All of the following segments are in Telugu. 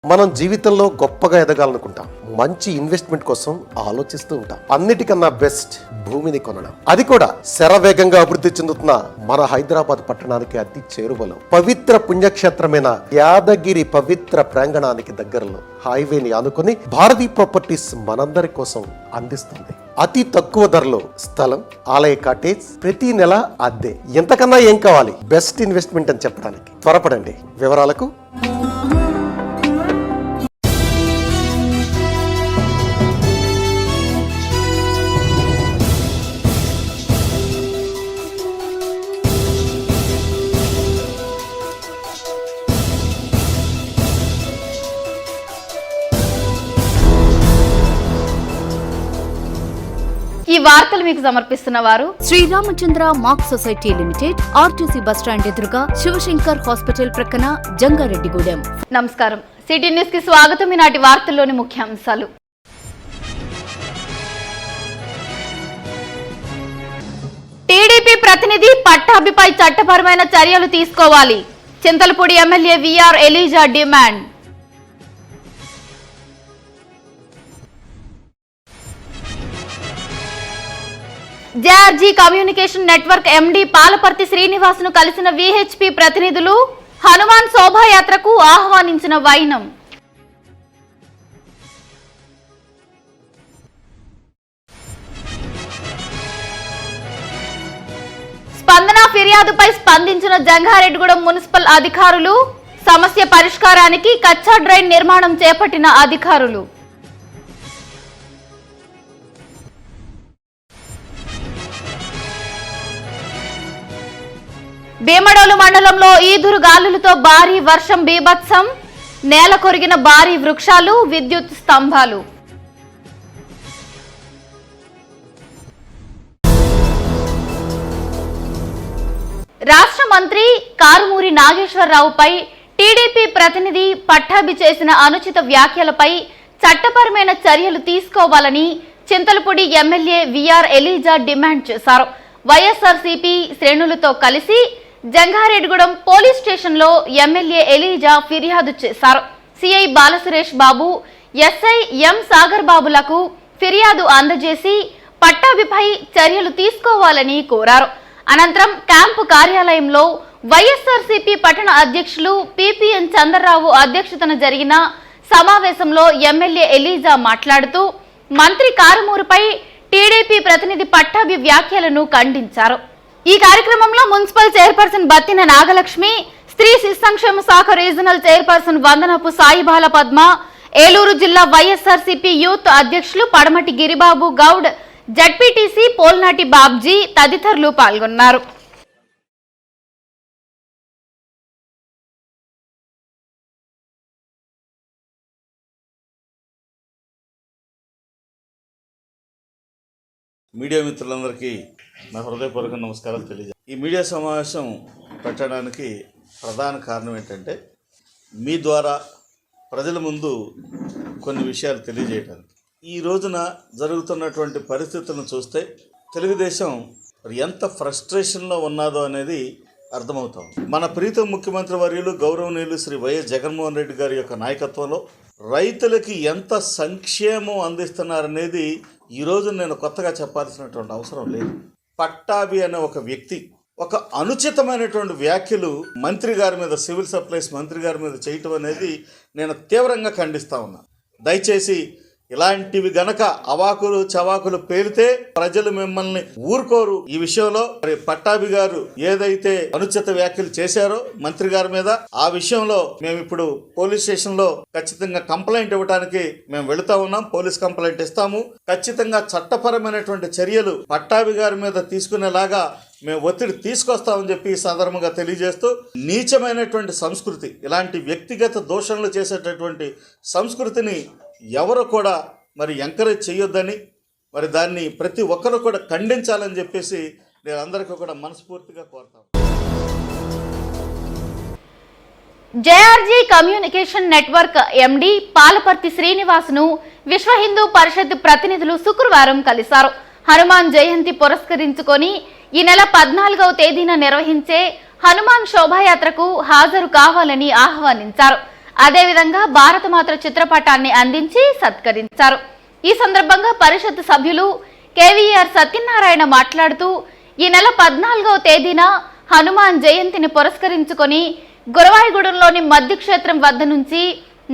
మనం జీవితంలో గొప్పగా ఎదగాలనుకుంటాం. మంచి ఇన్వెస్ట్మెంట్ కోసం ఆలోచిస్తూ ఉంటాం. అన్నిటికన్నా బెస్ట్ భూమిని కొనడం, అది కూడా శరవేగంగా అభివృద్ధి చెందుతున్న మన హైదరాబాద్ పట్టణానికి అతి చేరువలో పవిత్ర పుణ్యక్షేత్రమైన యాదగిరి పవిత్ర ప్రాంగణానికి దగ్గరలో హైవేని ఆనుకుని భారతీ ప్రాపర్టీస్ మనందరి కోసం అందిస్తుంది. అతి తక్కువ ధరలో స్థలం, ఆలయ కాటేజ్, ప్రతి నెల అద్దె. ఎంతకన్నా ఏం కావాలి? బెస్ట్ ఇన్వెస్ట్మెంట్ అని చెప్పడానికి త్వరపడండి. వివరాలకు ఈ వార్తలు మీకు సమర్పిస్తున్న వారు శ్రీరామచంద్ర మాక్ సొసైటీ లిమిటెడ్, ఆర్టీసీ బస్టాండ్ ఎదురుగా, శివశంకర్ హాస్పిటల్ ప్రక్కన, జంగారెడ్డిగూడెం. నమస్కారం. సిటీ న్యూస్ కి స్వాగతం. ఈనాటి వార్తల్లోని ముఖ్యాంశాలు. టీడీపీ ప్రతినిధి పట్టాభిపై చట్టపరమైన చర్యలు తీసుకోవాలి. Chintalapudi MLA VR Eliza demand. JRG communication network MD Palaparthi Srinivas ను కలిసిన విహెచ్పి ప్రతినిధులు. హనుమాన్ శోభాయాత్రకు ఆహ్వానించిన వైనం. స్పందన ఫిర్యాదుపై స్పందించిన జంగారెడ్డిగూడెం మున్సిపల్ అధికారులు. సమస్య పరిష్కారానికి కచ్చా డ్రైన్ నిర్మాణం చేపట్టిన అధికారులు. భీమడోలు మండలంలో ఈదురు గాలులతో భారీ వర్షం బీభత్సం. నేల కొరిగిన భారీ వృక్షాలు, విద్యుత్ స్తంభాలు. రాష్ట్ర మంత్రి కారుమూరి నాగేశ్వరరావుపై టీడీపీ ప్రతినిధి పట్టాభి చేసిన అనుచిత వ్యాఖ్యలపై చట్టపరమైన చర్యలు తీసుకోవాలని Chintalapudi MLA VR Eliza demand చేశారు. వైఎస్ఆర్సీపీ శ్రేణులతో కలిసి జంగారెడ్డిగూడెం పోలీస్ స్టేషన్లో ఎమ్మెల్యే ఎలీజా ఫిర్యాదు చేశారు. CI Balasuresh Babu, SI M Sagar బాబులకు ఫిర్యాదు అందజేసి పట్టాభిపై చర్యలు తీసుకోవాలని కోరారు. అనంతరం క్యాంపు కార్యాలయంలో వైఎస్ఆర్సీపీ పట్టణ అధ్యక్షులు పిపిఎన్ చంద్రరావు అధ్యక్షతన జరిగిన సమావేశంలో ఎమ్మెల్యే ఎలీజా మాట్లాడుతూ మంత్రి కారుమూరుపై టీడీపీ ప్రతినిధి పట్టాభి వ్యాఖ్యలను ఖండించారు. ఈ కార్యక్రమంలో మున్సిపల్ చైర్పర్సన్ బత్తిన నాగలక్ష్మి, స్త్రీ శిశు సంక్షేమ శాఖ రీజనల్ చైర్పర్సన్ వందనపు సాయిబాల పద్మ, ఏలూరు జిల్లా వైఎస్ఆర్సీపీ యూత్ అధ్యక్షులు పడమటి గిరిబాబు గౌడ్, జడ్పీటీసీ పోల్నాటి బాబ్జీ తదితరులు పాల్గొన్నారు. మీడియా మిత్రులందరికీ నా హృదయపూర్వక నమస్కారాలు తెలియజేస్తాను. ఈ మీడియా సమావేశం పెట్టడానికి ప్రధాన కారణం ఏంటంటే మీ ద్వారా ప్రజల ముందు కొన్ని విషయాలు తెలియజేయడానికి. ఈ రోజున జరుగుతున్నటువంటి పరిస్థితులను చూస్తే తెలుగుదేశం ఎంత ఫ్రస్ట్రేషన్లో ఉన్నదో అనేది అర్థమవుతాం. మన ప్రీతం ముఖ్యమంత్రి వర్యులు గౌరవనీయులు శ్రీ వైఎస్ జగన్మోహన్ రెడ్డి గారి యొక్క నాయకత్వంలో రైతులకి ఎంత సంక్షేమం అందిస్తున్నారనేది ఈరోజు నేను కొత్తగా చెప్పాల్సినటువంటి అవసరం లేదు. పట్టాభి అనే ఒక వ్యక్తి ఒక అనుచితమైనటువంటి వ్యాఖ్యలు మంత్రి గారి మీద, సివిల్ సప్లైస్ మంత్రి గారి మీద చేయటం అనేది నేను తీవ్రంగా ఖండిస్తా ఉన్నా. దయచేసి ఇలాంటివి గనక అవాకులు చవాకులు పేలితే ప్రజలు మిమ్మల్ని ఊరుకోరు. ఈ విషయంలో మరి పట్టాభి గారు ఏదైతే అనుచిత వ్యాఖ్యలు చేశారో మంత్రి గారి మీద, ఆ విషయంలో మేము ఇప్పుడు పోలీస్ స్టేషన్ లో ఖచ్చితంగా కంప్లైంట్ ఇవ్వడానికి మేము వెళుతా ఉన్నాం. పోలీస్ కంప్లైంట్ ఇస్తాము. ఖచ్చితంగా చట్టపరమైనటువంటి చర్యలు పట్టాభి గారి మీద తీసుకునేలాగా మేము ఒత్తిడి తీసుకొస్తామని చెప్పి ఈ సందర్భంగా తెలియజేస్తూ, నీచమైనటువంటి సంస్కృతి, ఇలాంటి వ్యక్తిగత దోషణలు చేసేటటువంటి సంస్కృతిని ఎవరు కూడా మరి ఎంకరేజ్ చేయొద్దని, మరి దాన్ని ప్రతి ఒక్కరు కూడా ఖండించాలని చెప్పేసి నేను అందరికీ కూడా మనస్ఫూర్తిగా కోరుతాను. JRG communication network MD Palaparthi Srinivas ను విశ్వ హిందూ పరిషత్ ప్రతినిధులు శుక్రవారం కలిశారు. హనుమాన్ జయంతి పురస్కరించుకొని ఈ నెల 14వ తేదీన నిర్వహించే హనుమాన్ శోభాయాత్రకు హాజరు కావాలని ఆహ్వానించారు. అదేవిధంగా భారతమాత చిత్రపటాన్ని అందించి సత్కరించారు. ఈ సందర్భంగా పరిషత్ సభ్యులు కేవీఆర్ సత్యనారాయణ మాట్లాడుతూ ఈ నెల 14వ తేదీన హనుమాన్ జయంతిని పురస్కరించుకొని గురవాయిగూడెంలోని మధ్యక్షేత్రం వద్ద నుంచి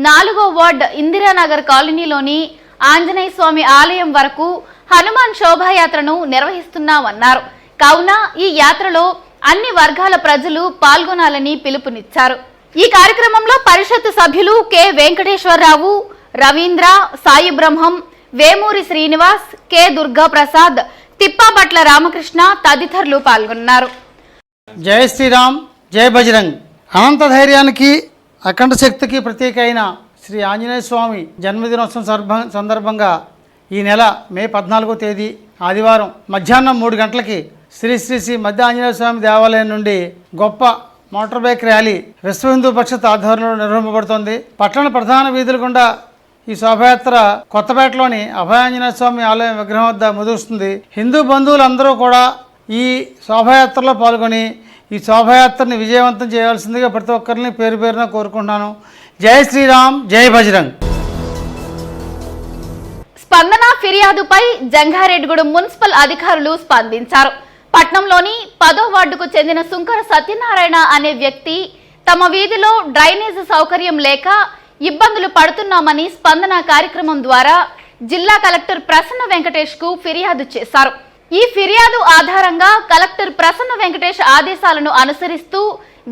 4వ వార్డ్ ఇందిరానగర్ కాలనీలోని ఆంజనేయ స్వామి ఆలయం వరకు హనుమాన్ శోభాయాత్రను నిర్వహిస్తున్నామన్నారు. కావున ఈ యాత్రలో అన్ని వర్గాల ప్రజలు పాల్గొనాలని పిలుపునిచ్చారు. ఈ కార్యక్రమంలో పరిషత్ సభ్యులు కె వెంకటేశ్వరరావు, రవీంద్ర, సాయి బ్రహ్మం, వేమూరి శ్రీనివాస్, కె దుర్గా ప్రసాద్, తిప్పాపట్ల రామకృష్ణ తదితరులు పాల్గొన్నారు. జై శ్రీరామ్, జై బజరంగ్. అనంత ధైర్యానికి అఖండ శక్తికి ప్రతీక అయిన శ్రీ ఆంజనేయ స్వామి జన్మదినోత్సవం సందర్భంగా ఈ నెల మే 14వ తేదీ ఆదివారం మధ్యాహ్నం 3 గంటలకి శ్రీ మధ్య ఆంజనేయ స్వామి దేవాలయం నుండి గొప్ప మోటార్ బైక్ ర్యాలీ విశ్వ హిందూ పరిషత్ ఆధ్వర్యంలో నిర్వహింపబడుతోంది. పట్టణ ప్రధాన వీధుల గుండా ఈ శోభాయాత్ర కొత్తపేటలోని అభయాంజనేయ స్వామి ఆలయం విగ్రహం వద్ద ముదుస్తుంది. హిందూ బంధువులందరూ కూడా ఈ శోభాయాత్రలో పాల్గొని ఈ శోభాయాత్రని విజయవంతం చేయవలసిందిగా ప్రతి ఒక్కరిని పేరు పేరున కోరుకుంటున్నాను. జై శ్రీరామ్, జై బజరంగ్. స్పందన ఫిర్యాదుపై జంగారెడ్డిగూడెం మున్సిపల్ అధికారులు స్పందించారు. పట్నంలోని 10వ వార్డుకు చెందిన సుంకర సత్యనారాయణ అనే వ్యక్తి తమ వీధిలో డ్రైనేజ్ సౌకర్యం లేక ఇబ్బందులు పడుతున్నామని స్పందన కార్యక్రమం ద్వారా జిల్లా కలెక్టర్ ప్రసన్న వెంకటేష్ కు ఫిర్యాదు చేశారు. ఈ ఫిర్యాదు ఆధారంగా కలెక్టర్ ప్రసన్న వెంకటేష్ ఆదేశాలను అనుసరిస్తూ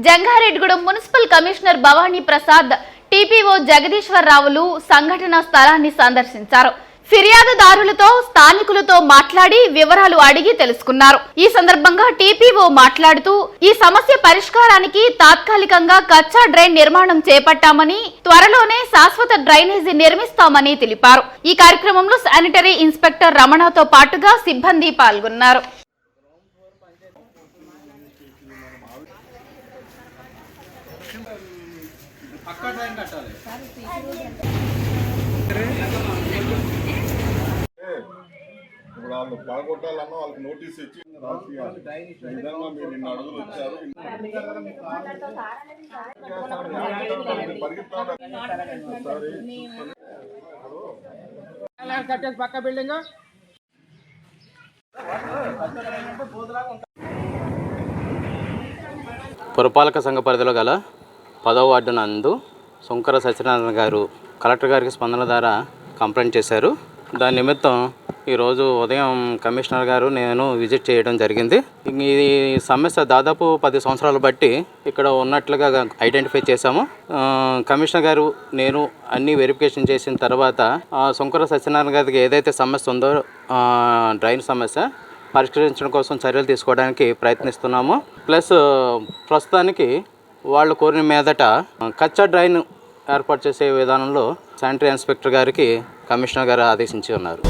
Jangareddygudem municipal commissioner Bhavani Prasad, TPO జగదీశ్వరరావులు సంఘటనా స్థలాన్ని సందర్శించారు. ఫిర్యాదుదారులతో స్థానికులతో మాట్లాడి వివరాలు అడిగి తెలుసుకున్నారు. ఈ సందర్భంగా టీపీఓ మాట్లాడుతూ ఈ సమస్య పరిష్కారానికి తాత్కాలికంగా కచ్చా డ్రైన్ నిర్మాణం చేపట్టామని, త్వరలోనే శాశ్వత డ్రైనేజీ నిర్మిస్తామని తెలిపారు. ఈ కార్యక్రమంలో శానిటరీ ఇన్స్పెక్టర్ రమణతో పాటుగా సిబ్బంది పాల్గొన్నారు. ఇప్పుడు వాళ్ళు పడగొట్టాలన్నా వాళ్ళకి నోటీస్ ఇచ్చి విధంగా మీరు ఇన్ని అడుగులు వచ్చారు పక్క బిల్డింగ్ పురపాలక సంఘ పరిధిలో గల 10వ వార్డు నందు సుంకర సత్యనారాయణ గారు కలెక్టర్ గారికి స్పందన ద్వారా కంప్లైంట్ చేశారు. దాని నిమిత్తం ఈరోజు ఉదయం కమిషనర్ గారు నేను విజిట్ చేయడం జరిగింది. ఈ సమస్య దాదాపు 10 సంవత్సరాలు బట్టి ఇక్కడ ఉన్నట్లుగా ఐడెంటిఫై చేశాము. కమిషనర్ గారు నేను అన్ని వెరిఫికేషన్ చేసిన తర్వాత సుంకర సత్యనారాయణ గారికి ఏదైతే సమస్య ఉందో డ్రైన్ సమస్య పరిష్కరించడం కోసం చర్యలు తీసుకోవడానికి ప్రయత్నిస్తున్నాము. ప్లస్ ప్రస్తుతానికి వాళ్ళు కోరిన మీదట కచ్చా డ్రైన్ ఏర్పాటు చేసే విధానంలో శానిటరీ ఇన్స్పెక్టర్ గారికి కమిషనర్ గారు ఆదేశించి ఉన్నారు.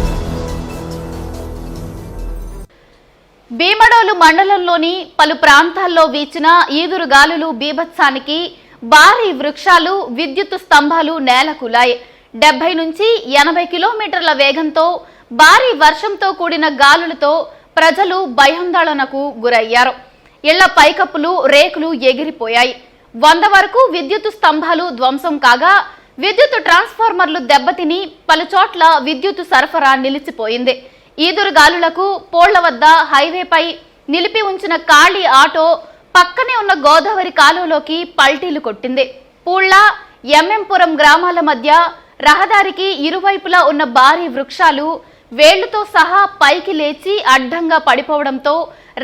భీమడోలు మండలంలోని పలు ప్రాంతాల్లో వీచిన ఈదురు గాలులు బీభత్సానికి భారీ వృక్షాలు, విద్యుత్ స్తంభాలు నేలకూలాయి. 70 నుంచి 80 కిలోమీటర్ల వేగంతో భారీ వర్షంతో కూడిన గాలులతో ప్రజలు భయాందోళనకు గురయ్యారు. ఇళ్ల పైకప్పులు, రేకులు ఎగిరిపోయాయి. 100 వరకు విద్యుత్ స్తంభాలు ధ్వంసం కాగా విద్యుత్ ట్రాన్స్ఫార్మర్లు దెబ్బతిని పలుచోట్ల విద్యుత్ సరఫరా నిలిచిపోయింది. ఈదురుగాలులకు పోళ్ల వద్ద హైవేపై నిలిపి ఉంచిన ఖాళీ ఆటో పక్కనే ఉన్న గోదావరి కాలువలోకి పల్టీలు కొట్టింది. పూళ్ల, ఎంఎంపురం గ్రామాల మధ్య రహదారికి ఇరువైపులా ఉన్న భారీ వృక్షాలు వేళ్లతో సహా పైకి లేచి అడ్డంగా పడిపోవడంతో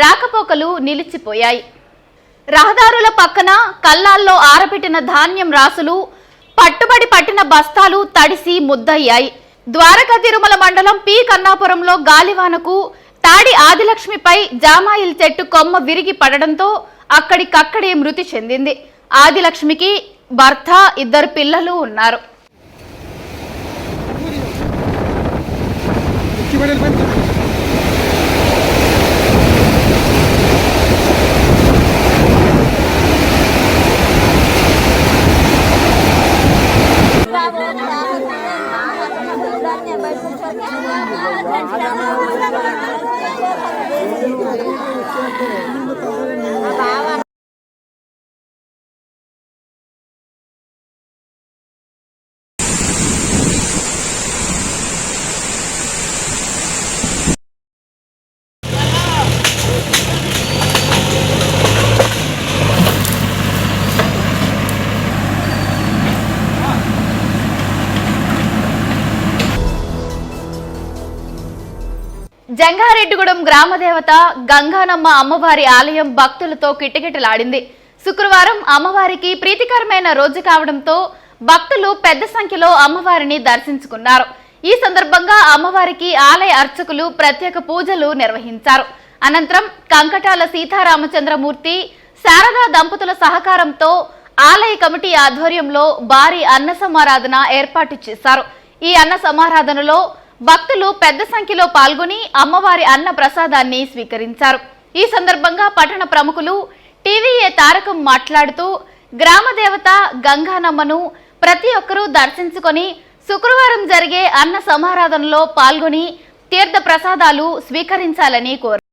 రాకపోకలు నిలిచిపోయాయి. రహదారుల పక్కన కల్లాల్లో ఆరబెట్టిన ధాన్యం రాసులు, పట్టుబడి పట్టిన బస్తాలు తడిసి ముద్దయ్యాయి. ద్వారకా తిరుమల మండలం పి కన్నాపురంలో గాలివానకు తాడి ఆదిలక్ష్మిపై జామాయిల్ చెట్టు కొమ్మ విరిగి పడడంతో అక్కడికక్కడే మృతి చెందింది. ఆదిలక్ష్మికి భర్త, 2 పిల్లలు ఉన్నారు. జంగారెడ్డిగూడెం గ్రామదేవత గంగానమ్మ అమ్మవారి ఆలయం భక్తులతో కిటకిటలాడింది. శుక్రవారం అమ్మవారికి ప్రీతికరమైన రోజు కావడంతో భక్తులు పెద్ద సంఖ్యలో అమ్మవారిని దర్శించుకున్నారు. ఈ సందర్భంగా అమ్మవారికి ఆలయ అర్చకులు ప్రత్యేక పూజలు నిర్వహించారు. అనంతరం కంకటాల సీతారామచంద్రమూర్తి, శారదా దంపతుల సహకారంతో ఆలయ కమిటీ ఆధ్వర్యంలో భారీ అన్న సమారాధన ఏర్పాటు చేశారు. ఈ అన్న సమారాధనలో భక్తులు పెద్ద సంఖ్యలో పాల్గొని అమ్మవారి అన్న ప్రసాదాన్ని స్వీకరించారు. ఈ సందర్భంగా పట్టణ ప్రముఖులు టీవీఏ తారకం మాట్లాడుతూ గ్రామదేవత గంగానమ్మను ప్రతి ఒక్కరూ దర్శించుకొని శుక్రవారం జరిగే అన్న సమారాధనలో పాల్గొని తీర్థ ప్రసాదాలు స్వీకరించాలని కోరారు.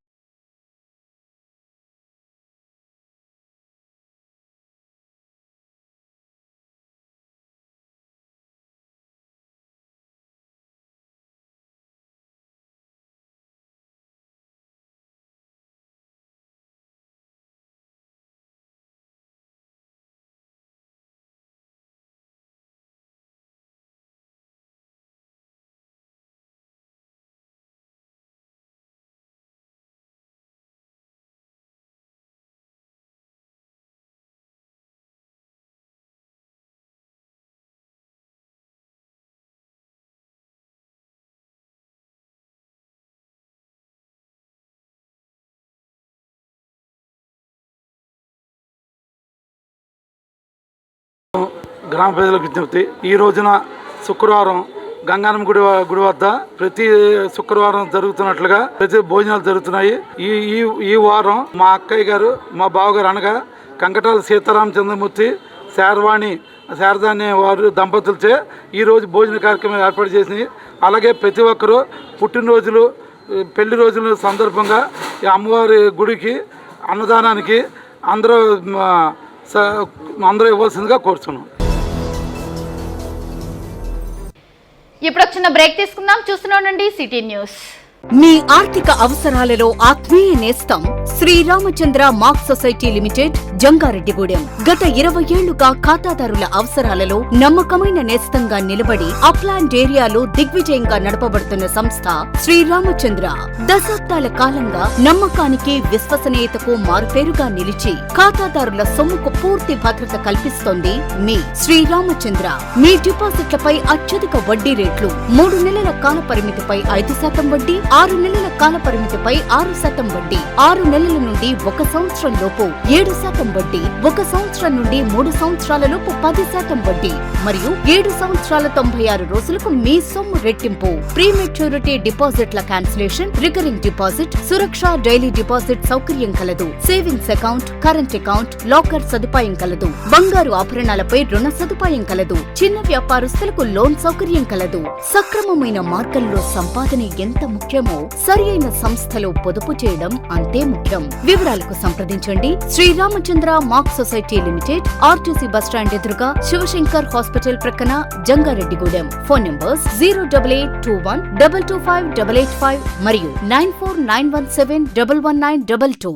గ్రామ ప్రజలకు విజ్ఞప్తి. ఈ రోజున శుక్రవారం గంగానమ్మ గుడి వద్ద ప్రతి శుక్రవారం జరుగుతున్నట్లుగా ప్రతి భోజనాలు జరుగుతున్నాయి. ఈ వారం మా అక్కయ్య గారు, మా బావగారు అనగా కంకటాల సీతారామచంద్రమూర్తి, శారదా అనే వారు దంపతులచే ఈరోజు భోజన కార్యక్రమం ఏర్పాటు చేసింది. అలాగే ప్రతి ఒక్కరూ పుట్టినరోజులు, పెళ్లి రోజుల సందర్భంగా ఈ అమ్మవారి గుడికి అన్నదానానికి అందరూ ఇవ్వాల్సిందిగా కోరుతున్నాం. ఇప్పుడు చిన్న బ్రేక్ తీసుకుందాం. చూస్తున్నానండి సిటీ న్యూస్. మీ ఆర్థిక అవసరాలలో ఆత్మీయ నేస్తం Sriramachandra mark society limited, Jangareddygudem. గత 20 ఏళ్లుగా ఖాతాదారుల అవసరాలలో నమ్మకమైన నేస్తంగా నిలబడి అప్లాండ్ ఏరియాలో దిగ్విజయంగా నడపబడుతున్న సంస్థ శ్రీరామచంద్ర. దశాబ్దాల కాలంగా నమ్మకానికి, విశ్వసనీయతకు మారుపేరుగా నిలిచి ఖాతాదారుల సొమ్ముకు పూర్తి భద్రత కల్పిస్తోంది మీ శ్రీరామచంద్ర. మీ డిపాజిట్లపై అత్యధిక వడ్డీ రేట్లు, 3 నెలల కాల పరిమితిపై 5% వడ్డీ, 6 నెలల కాల పరిమితిపై 6% వడ్డీ, 6 నెలల నుండి 1 సంవత్సరం లోపు 7% వడ్డీ, 1 సంవత్సరం నుండి 3 సంవత్సరాల లోపు 10% వడ్డీ మరియు 7 సంవత్సరాల 96 రోజులకు మీ సొమ్ము రెట్టింపు. ప్రీ మెచ్యూరిటీ డిపాజిట్ల క్యాన్సిలేషన్, రికరింగ్ డిపాజిట్, సురక్ష డైలీ డిపాజిట్ సౌకర్యం కలదు. Savings account, current account, locker సదుపాయం కలదు. బంగారు ఆభరణాలపై రుణ సదుపాయం కలదు. చిన్న వ్యాపారస్తులకు లోన్ సౌకర్యం కలదు. సక్రమమైన మార్గంలో సంపాదన ఎంత ముఖ్యమో సరి అయిన సంస్థలో పొదుపు చేయడం అంతే ముఖ్యం. వివరాలకు సంప్రదించండి Sriramachandra mark society limited, RTC bus stand ఎదురుగా, శివశంకర్ హాస్పిటల్ ప్రక్కన, జంగారెడ్డిగూడెం. ఫోన్ నంబర్స్ 08821 225 885 మరియు 949171 11922.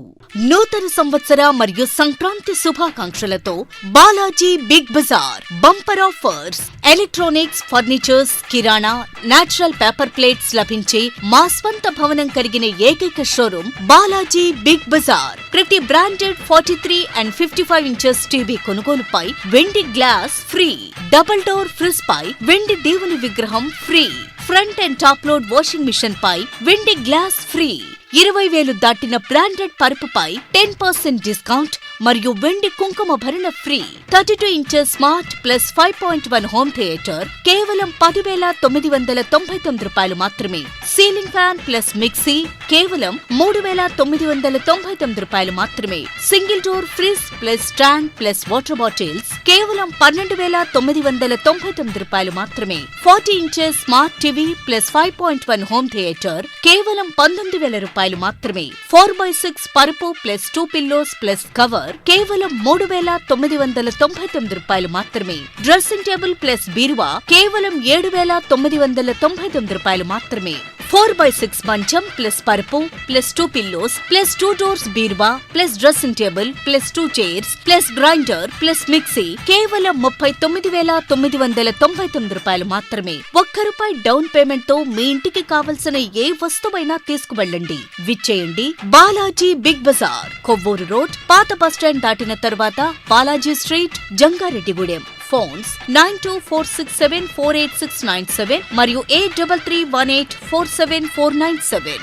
నూతన సంవత్సర మరియు సంక్రాంతి శుభాకాంక్షలతో Balaji big bazaar bumper offers. Electronics, furnitures, కిరాణా, నేచురల్ పేపర్ ప్లేట్స్ లభించే మా స్వంత భవనం కలిగిన ఏకైక షోరూం బాలాజీ బిగ్ బజార్. ప్రతి బ్రాండెడ్ 43 and 55 ఇంచెస్ టీవీ కొనుగోలుపై వెండి glass free. Double door fridge పై వెండి దేవుని విగ్రహం free. Front and top load washing machine పై వెండి గ్లాస్ ఫ్రీ. 20,000 దాటిన బ్రాండెడ్ పరుపుపై 10% డిస్కౌంట్ మరియు వెండి కుంకుమ భరణ free. 32 inches smart plus 5.1 home theatre కేవలం 10,999 రూపాయలు మాత్రమే. సీలింగ్ ఫ్యాన్ ప్లస్ మిక్సీ కేవలం 3,999 రూపాయలు మాత్రమే. Single door fridge plus stand plus water bottles కేవలం 12,999 రూపాయలు మాత్రమే. 40 inches smart TV plus 5.1 home theatre కేవలం 19,000 రూపాయలు మాత్రమే. 4x6 పరుపు ప్లస్ 2 పిల్లోస్ ప్లస్ కవర్ కేవలం 3,999 రూపాయలు మాత్రమే. డ్రెస్సింగ్ టేబుల్ ప్లస్ బీరువా కేవలం 7,999 రూపాయలు మాత్రమే. 4x6 మంచం ప్లస్ పరుపు ప్లస్ 2 పిల్లోస్ ప్లస్ 2 డోర్స్ బీరువా plus dressing table plus 2 chairs plus grinder plus mixie కేవలం 39,999 రూపాయలు మాత్రమే. ₹1 డౌన్ పేమెంట్ తో మీ ఇంటికి కావలసిన ఏ వస్తువైనా తీసుకువెళ్ళండి. విచ్చేయండి బాలాజీ బిగ్ బజార్, కొవ్వూరు రోడ్, పాత బస్టాండ్ దాటిన తరువాత బాలాజీ స్ట్రీట్, జంగారెడ్డిగూడెం. ఫోన్స్ 9246748697 మరియు 8331847497.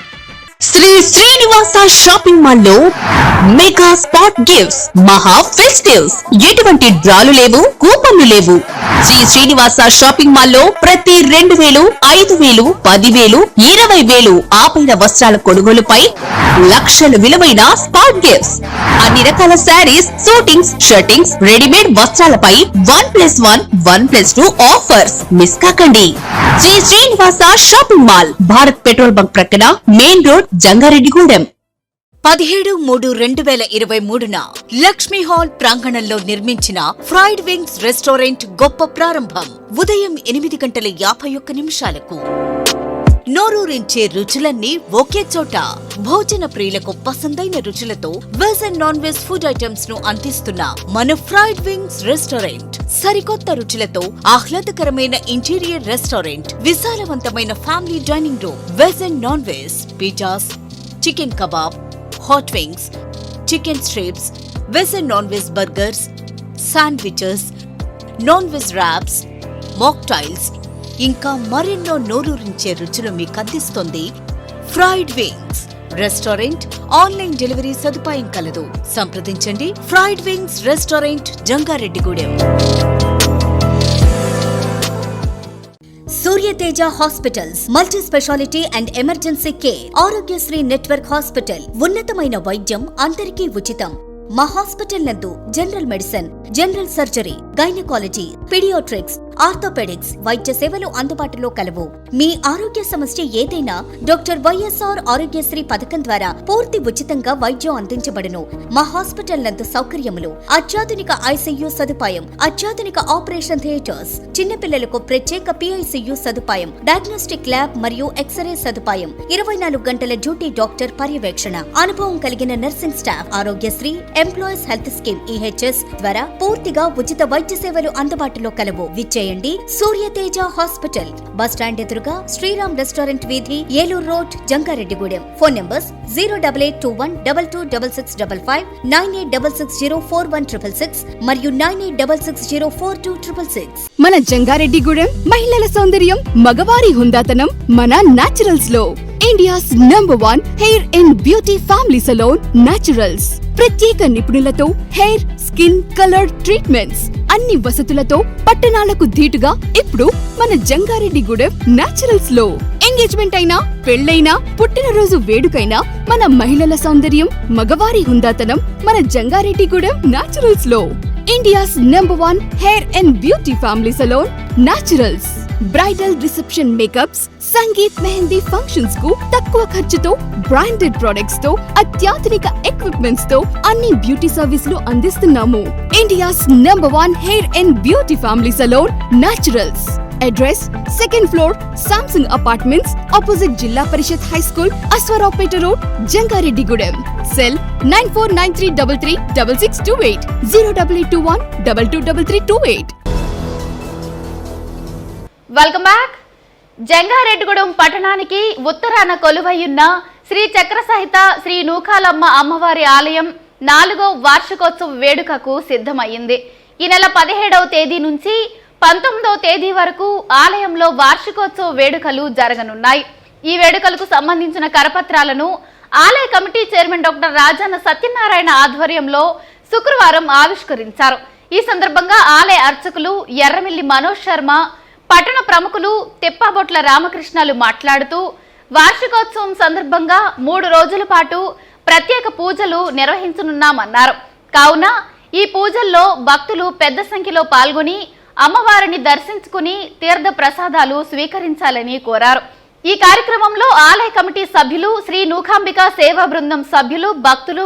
శ్రీ శ్రీనివాస షాపింగ్ మాల్ లో మెగా స్పాట్ గిఫ్ట్స్, మహా ఫెస్టివ్స్, ఎటువంటి డ్రాలు లేవు, కూపన్లు లేవు. శ్రీ శ్రీనివాస షాపింగ్ మాల్ లో ప్రతి 2,000, 5,000, 10,000, 20,000 ఆపైన వస్త్రాల కొనుగోలుపై లక్షల విలువైన స్పాట్ గిఫ్ట్స్, అన్ని రకాల శారీస్, సూటింగ్స్, షర్టింగ్స్, రెడీమేడ్ వస్త్రాలపై 1+1, 1+2 ఆఫర్స్ మిస్ కాకండి. Sri Srinivasa shopping mall, Bharat petrol bunk ప్రక్కన, మెయిన్ రోడ్, జంగారెడ్డిగూడెం. 17/3/2023న లక్ష్మీ హాల్ ప్రాంగణంలో నిర్మించిన ఫ్రైడ్ వింగ్స్ రెస్టారెంట్ గొప్ప ప్రారంభం. ఉదయం 8:51 నోరూరించే రుచులన్నీ ఒకే చోట. భోజన ప్రియులకు పసందైన రుచులతో veg and non veg food items ను అందిస్తున్న మన ఫ్రైడ్ వింగ్స్ రెస్టారెంట్ సరికొత్త రుచులతో ఆహ్లాదకరమైన ఇంటీరియర్ రెస్టారెంట్, విశాలవంతమైన family dining room, veg and non veg pizzas, chicken kebab, hot wings, chicken strips, veg and non veg burgers, sandwiches, non veg wraps, mocktails, ఇంకా మరెన్నో నోరూరించే రుచులు మీకు అందిస్తోంది fried wings restaurant. Online delivery సదుపాయం కలదు. సంప్రదించండి fried wings restaurant, Jangareddygudem. Suryateja hospitals, multi speciality and emergency care, Aarogyasri network hospital. ఉన్నతమైన వైద్యం అందరికీ ఉచితం. మా హాస్పిటల్ నందు general medicine, general surgery, gynaecology, paediatrics, orthopaedics వైద్య సేవలు అందుబాటులో కలవు. మీ ఆరోగ్య సమస్య ఏదైనా డాక్టర్ వైఎస్ఆర్ ఆరోగ్యశ్రీ పథకం ద్వారా పూర్తి ఉచితంగా వైద్యం అందించబడును. మా హాస్పిటల్ నందు సౌకర్యములు: అత్యాధునిక ఐసీయూ సదుపాయం, అత్యాధునిక ఆపరేషన్ థియేటర్స్, చిన్నపిల్లలకు ప్రత్యేక పిఐసియు సదుపాయం, డయాగ్నోస్టిక్ ల్యాబ్ మరియు ఎక్స్రే సదుపాయం, 24 గంటల డ్యూటీ డాక్టర్ పర్యవేక్షణ, అనుభవం కలిగిన nursing staff. Aarogyasri employees health scheme EHS ద్వారా పూర్తిగా ఉచిత వైద్య సేవలు అందుబాటులో కలవు. విచ్చేయండి సూర్యతేజ హాస్పిటల్, బస్టాండ్ ఎదురుగా శ్రీరామ్ రెస్టారెంట్ వీధి, Eluru road, Jangareddygudem. Phone numbers 08821226655, 9866041666 మరియు 9866042666. మన జంగారెడ్డిగూడెం మహిళల సౌందర్యం, మగవారి హుందాతనం మన నాచురల్స్ లో. India's #1 hair and beauty family salon naturals. ప్రత్యేక నిపుణులతో హెయిర్, స్కిన్ కలర్ ట్రీట్మెంట్స్, అన్ని వసతులతో పట్టణాలకు ధీటుగా ఇప్పుడు మన జంగారెడ్డిగూడెం నాచురల్స్ లో. ఎంగేజ్మెంట్ అయినా, పెళ్లైనా, పుట్టినరోజు వేడుకైనా మన మహిళల సౌందర్యం, మగవారి హుందాతనం మన జంగారెడ్డిగూడెం నాచురల్స్ లో. India's #1 hair and beauty family salon naturals. Bridal reception makeups, sangeet mehndi functions కు తక్కువ ఖర్చుతో బ్రాండెడ్ ప్రొడక్ట్స్ తో, అత్యాధునిక ఎక్విప్మెంట్స్ తో అన్ని బ్యూటీ సర్వీసులు అందిస్తున్నాము. India's #1 hair and beauty family salon naturals. అడ్రస్: 2nd floor, Samsung apartments, opposite Zilla Parishad high school, Aswaraopeta road, Jangareddygudem. Cell 9493336628, 08821223328. Welcome back. Jangareddygudem పట్టణానికి ఉత్తరాన కొలువయ్యున్న శ్రీ చక్రసహిత శ్రీ నూకాలమ్మ అమ్మవారి ఆలయం 4వ వార్షికోత్సవ వేడుకకు సిద్ధమయ్యింది. ఈ నెల 17వ తేదీ నుంచి 19వ తేదీ వరకు ఆలయంలో వార్షికోత్సవ వేడుకలు జరగనున్నాయి. ఈ వేడుకలకు సంబంధించిన కరపత్రాలను ఆలయ committee chairman doctor Rajanna Satyanarayana ఆధ్వర్యంలో శుక్రవారం ఆవిష్కరించారు. ఈ సందర్భంగా ఆలయ అర్చకులు ఎర్రమిల్లి మనోజ్ శర్మ, పట్టణ ప్రముఖులు తిప్పాబొట్ల రామకృష్ణలు మాట్లాడుతూ వార్షికోత్సవం సందర్భంగా 3 రోజుల పాటు ప్రత్యేక పూజలు నిర్వహించనున్నామన్నారు. కావున ఈ పూజల్లో భక్తులు పెద్ద సంఖ్యలో పాల్గొని అమ్మవారిని దర్శించుకుని తీర్థ ప్రసాదాలు స్వీకరించాలని కోరారు. ఈ కార్యక్రమంలో ఆలయ కమిటీ సభ్యులు, శ్రీ నూకాంబిక సేవా బృందం సభ్యులు, భక్తులు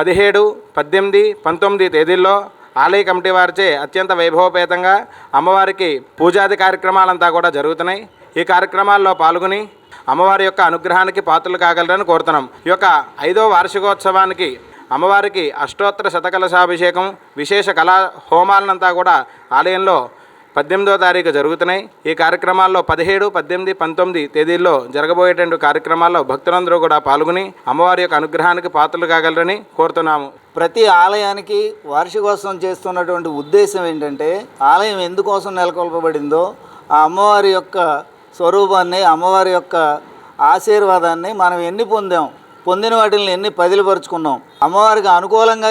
17, 18, 19 తేదీల్లో ఆలయ కమిటీ వారిచే అత్యంత వైభవపేతంగా అమ్మవారికి పూజాది కార్యక్రమాలంతా కూడా జరుగుతున్నాయి. ఈ కార్యక్రమాల్లో పాల్గొని అమ్మవారి యొక్క అనుగ్రహానికి పాత్రలు కాగలరని కోరుతున్నాం. ఈ యొక్క 5వ వార్షికోత్సవానికి అమ్మవారికి అష్టోత్తర శతకలశాభిషేకం, విశేష కళా హోమాలనంతా కూడా ఆలయంలో 18వ తారీఖు జరుగుతున్నాయి. ఈ కార్యక్రమాల్లో 17, 18, 19 తేదీల్లో జరగబోయేటువంటి కార్యక్రమాల్లో భక్తులందరూ కూడా పాల్గొని అమ్మవారి యొక్క అనుగ్రహానికి పాత్రలు కాగలరని కోరుతున్నాము. ప్రతి ఆలయానికి వార్షికోత్సవం చేస్తున్నటువంటి ఉద్దేశం ఏంటంటే, ఆలయం ఎందుకోసం నెలకొల్పబడిందో ఆ అమ్మవారి యొక్క స్వరూపాన్ని, అమ్మవారి యొక్క ఆశీర్వాదాన్ని మనం ఎన్ని పొందిన వాటిని ఎన్ని పదిలిపరుచుకున్నాం, అమ్మవారికి అనుకూలంగా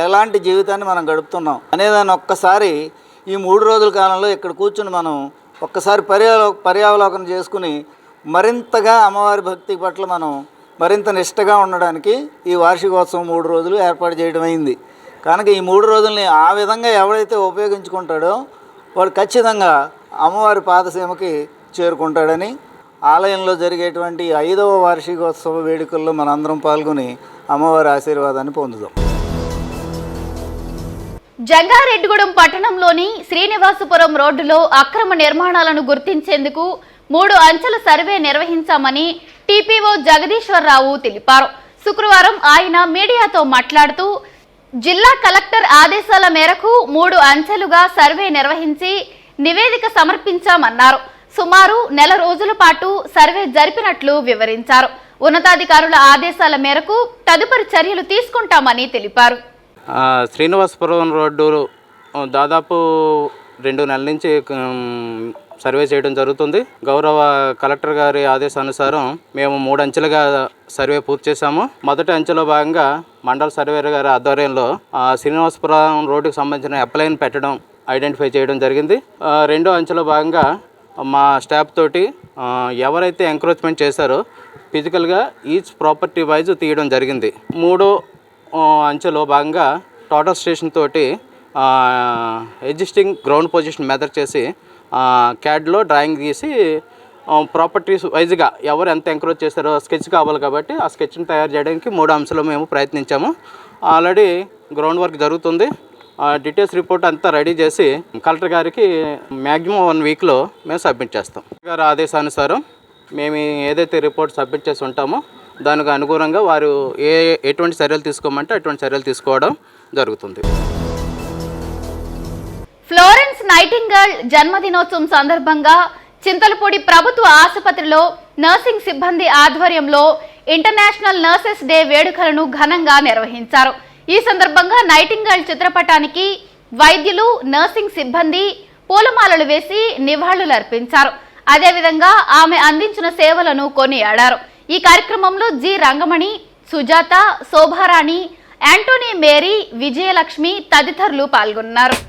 ఎలాంటి జీవితాన్ని మనం గడుపుతున్నాం అనేదాన్ని ఒక్కసారి ఈ 3 రోజుల కాలంలో ఇక్కడ కూర్చుని మనం ఒక్కసారి పర్యావలోకనం చేసుకుని మరింతగా అమ్మవారి భక్తి పట్ల మనం మరింత నిష్టగా ఉండడానికి ఈ వార్షికోత్సవం 3 రోజులు ఏర్పాటు చేయడం అయింది. కనుక ఈ 3 రోజుల్ని ఆ విధంగా ఎవరైతే ఉపయోగించుకుంటాడో వాడు ఖచ్చితంగా అమ్మవారి పాదసీమకి చేరుకుంటాడని, ఆలయంలో జరిగేటువంటి 5వ వార్షికోత్సవ వేడుకల్లో మనందరం పాల్గొని అమ్మవారి ఆశీర్వాదాన్ని పొందుదాం. జంగారెడ్డిగూడెం పట్టణంలోని శ్రీనివాసపురం రోడ్డులో అక్రమ నిర్మాణాలను గుర్తించేందుకు 3 అంచెల సర్వే నిర్వహించామని టీపీఓ జగదీశ్వరరావు తెలిపారు. శుక్రవారం ఆయన మీడియాతో మాట్లాడుతూ జిల్లా కలెక్టర్ ఆదేశాల మేరకు 3 అంచెలుగా సర్వే నిర్వహించి నివేదిక సమర్పించామన్నారు. సుమారు నెల రోజుల పాటు సర్వే జరిపినట్లు వివరించారు. ఉన్నతాధికారుల ఆదేశాల మేరకు తదుపరి చర్యలు తీసుకుంటామని తెలిపారు. శ్రీనివాసపురం రోడ్డు దాదాపు 2 నెలల నుంచి సర్వే చేయడం జరుగుతుంది. గౌరవ కలెక్టర్ గారి ఆదేశానుసారం మేము 3 అంచెలుగా సర్వే పూర్తి చేశాము. మొదటి అంచెలో భాగంగా మండల సర్వేర్ గారి ఆధ్వర్యంలో శ్రీనివాసపురం రోడ్డుకు సంబంధించిన అప్లైన్ పెట్టడం, ఐడెంటిఫై చేయడం జరిగింది. 2వ అంచెలో భాగంగా మా స్టాఫ్ తోటి ఎవరైతే ఎంక్రోచ్మెంట్ చేశారో ఫిజికల్గా ఈచ్ ప్రాపర్టీ వైజ్ తీయడం జరిగింది. 3వ అంచెలో భాగంగా టోటల్ స్టేషన్ తోటి ఎగ్జిస్టింగ్ గ్రౌండ్ పొజిషన్ మెజర్ చేసి క్యాడ్లో డ్రాయింగ్ గీసి ప్రాపర్టీస్ వైజ్గా ఎవరు ఎంత ఎంక్రోచ్ చేస్తారో స్కెచ్ కావాలి కాబట్టి ఆ స్కెచ్ని తయారు చేయడానికి 3 అంశాలు మేము ప్రయత్నించాము. ఆల్రెడీ గ్రౌండ్ వర్క్ జరుగుతుంది. డీటెయిల్స్ రిపోర్ట్ అంతా రెడీ చేసి కలెక్టర్ గారికి మ్యాక్సిమం 1 వీక్లో మేము సబ్మిట్ చేస్తాం. గారి ఆదేశానుసారం మేము ఏదైతే రిపోర్ట్ సబ్మిట్ చేసి ఉంటామో దానికి అనుగుణంగా వారు ఎటువంటి చర్యలు తీసుకోమంటే అటువంటి చర్యలు తీసుకోవడం జరుగుతుంది. ఫ్లోరెన్స్ నైటింగేల్ జన్మదినోత్సవం సందర్భంగా చింతలపూడి ప్రభుత్వ ఆసుపత్రిలో నర్సింగ్ సిబ్బంది ఆధ్వర్యంలో ఇంటర్నేషనల్ నర్సెస్ డే వేడుకలను ఘనంగా నిర్వహించారు. ఈ సందర్భంగా నైటింగేల్ చిత్రపటానికి వైద్యులు, నర్సింగ్ సిబ్బంది పూలమాలలు వేసి నివాళులర్పించారు. అదేవిధంగా ఆమె అందించిన సేవలను కొనియాడారు. ఈ కార్యక్రమంలో జి రంగమణి, సుజాత, శోభారాణి, యాంటోనీ మేరీ, విజయలక్ష్మి తదితరులు పాల్గొన్నారు.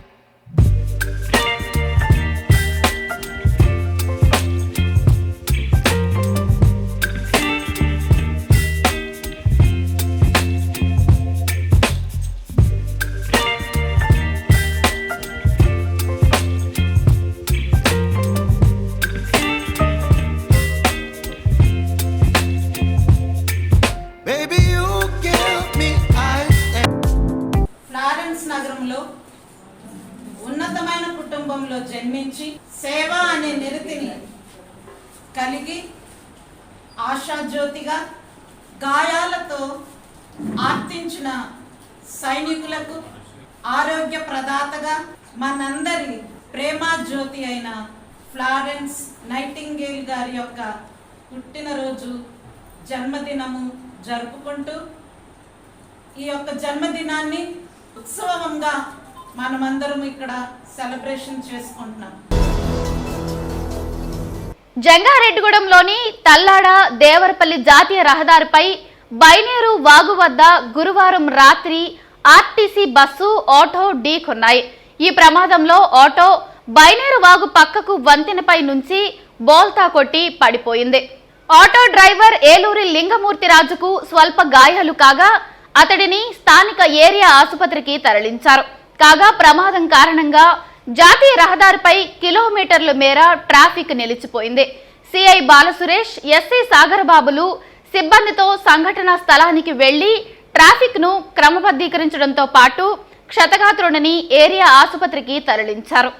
ఉన్నతమైన కుటుంబంలో జన్మించి సేవ అనే నిరతిని కలిగి ఆశాజ్యోతిగా గాయాలతో ఆర్తించిన సైనికులకు ఆరోగ్య ప్రదాతగా మనందరి ప్రేమ జ్యోతి అయిన ఫ్లారెన్స్ నైటింగేల్ గారి యొక్క పుట్టినరోజు జన్మదినము జరుపుకుంటూ ఈ యొక్క జన్మదినాన్ని ఉత్సవంగా మనమందరం ఇక్కడ సెలబ్రేషన్ చేసుకుంటున్నాం. జంగారెడ్డిగూడెంలోని తల్లాడ దేవరపల్లి జాతీయ రహదారిపై బైనేరు వాగు వద్ద గురువారం రాత్రి ఆర్టీసీ బస్సు, ఆటో ఢీకొన్నాయి. ఈ ప్రమాదంలో ఆటో బైనేరు వాగు పక్కకు వంతెనపై నుంచి బోల్తా కొట్టి పడిపోయింది. ఆటో డ్రైవర్ ఏలూరి లింగమూర్తి రాజుకు స్వల్ప గాయాలు కాగా అతడిని స్థానిక ఏరియా ఆసుపత్రికి తరలించారు. కాగా ప్రమాదం కారణంగా జాతీయ రహదారిపై కిలోమీటర్ల మేర ట్రాఫిక్ నిలిచిపోయింది. సిఐ బాలసురేష్, ఎస్సీ సాగరబాబులు సిబ్బందితో సంఘటనా స్థలానికి వెళ్లి ట్రాఫిక్ ను క్రమబద్ధీకరించడంతో పాటు క్షతగాత్రుడిని ఏరియా ఆసుపత్రికి తరలించారు.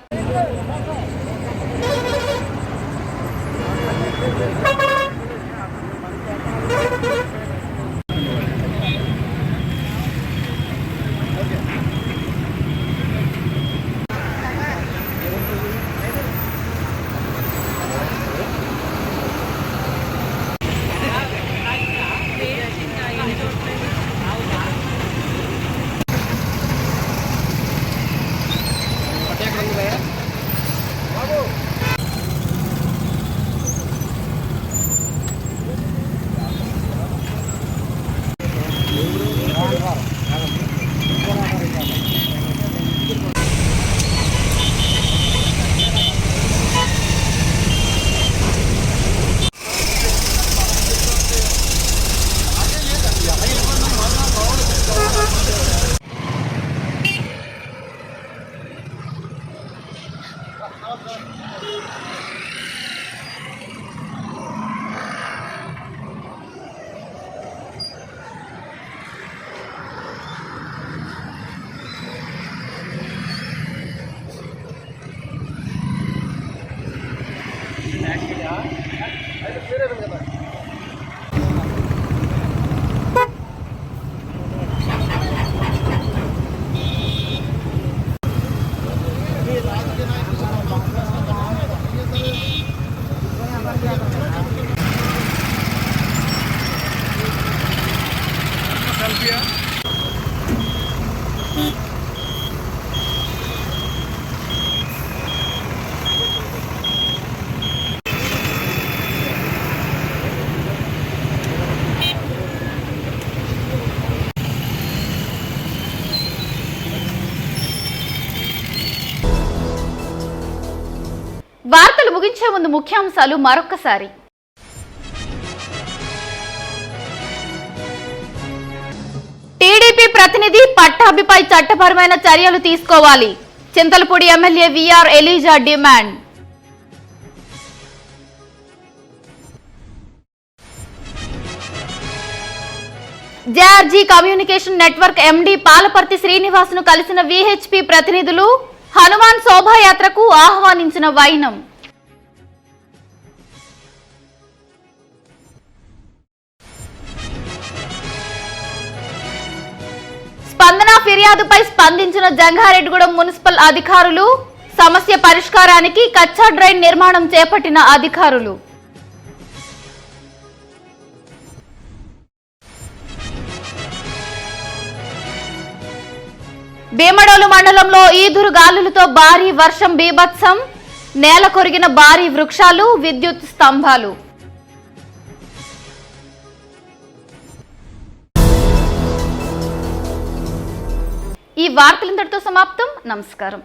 వార్తలు ముగించే ముందు ముఖ్యాంశాలు మరొక్కసారి. టీడీపీ ప్రతినిధి పట్టాభిపై చట్టపరమైన చర్యలు తీసుకోవాలి. Chintalapudi MLA VR Eliza demand. JRG communication network MD Palaparthi Srinivas ను కలిసిన విహెచ్పి ప్రతినిధులు. హనుమాన్ శోభాయాత్రకు ఆహ్వానించిన వైనం. స్పందన ఫిర్యాదుపై స్పందించిన జంగారెడ్డిగూడెం మున్సిపల్ అధికారులు. సమస్య పరిష్కారానికి కచ్చా డ్రైన్ నిర్మాణం చేపట్టిన అధికారులు. భీమడోలు మండలంలో ఈదురు గాలులతో భారీ వర్షం బీభత్సం. నేల కొరిగిన భారీ వృక్షాలు, విద్యుత్ స్తంభాలు. ఈ వార్తలు ఇంతటితో సమాప్తం. నమస్కారం.